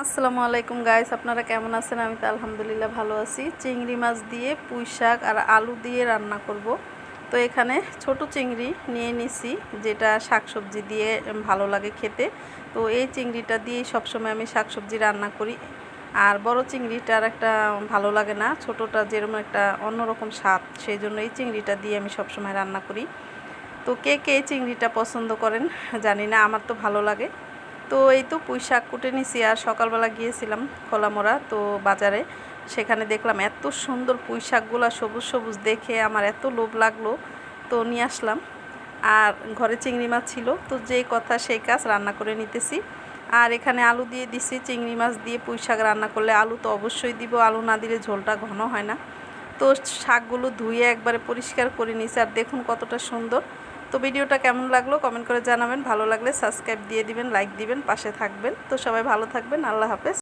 আসসালামু আলাইকুম গাইস, আপনারা কেমন আছেন? আমি তো আলহামদুলিল্লাহ ভালো আছি। চিংড়ি মাছ দিয়ে পুঁই শাক আর আলু দিয়ে রান্না করব। তো এখানে ছোট চিংড়ি নিয়ে নিছি, যেটা শাকসবজি দিয়ে ভালো লাগে খেতে। তো এই চিংড়িটা দিয়েই সবসময় আমি শাকসবজি রান্না করি। আর বড় চিংড়িটার একটা ভালো লাগে না, ছোটোটা যেরকম একটা অন্যরকম স্বাদ, সেই জন্য এই চিংড়িটা দিয়ে আমি সবসময় রান্না করি। তো কে কে এই চিংড়িটা পছন্দ করেন জানি না, আমার তো ভালো লাগে। তো এই তো পুঁই শাক কুটে নিছি, আর সকালবেলা গিয়েছিলাম খোলামোড়া তো বাজারে। সেখানে দেখলাম এত সুন্দর পুঁই শাকগুলো সবুজ সবুজ, দেখে আমার এত লোভ লাগলো, তো নিয়ে আসলাম। আর ঘরে চিংড়ি মাছ ছিল, তো যেই কথা সেই কাজ, রান্না করে নিতেছি। আর এখানে আলু দিয়ে দিছি। চিংড়ি মাছ দিয়ে পুঁই শাক রান্না করলে আলু তো অবশ্যই দিব, আলু না দিলে ঝোলটা ঘন হয় না। তো শাকগুলো ধুয়ে একবারে পরিষ্কার করে নিছি, আর দেখুন কতটা সুন্দর। তো ভিডিওটা কেমন লাগলো কমেন্ট করে জানাবেন, ভালো লাগলে সাবস্ক্রাইব দিয়ে দিবেন, লাইক দিবেন, পাশে থাকবেন। তো সবাই ভালো থাকবেন, আল্লাহ হাফেজ।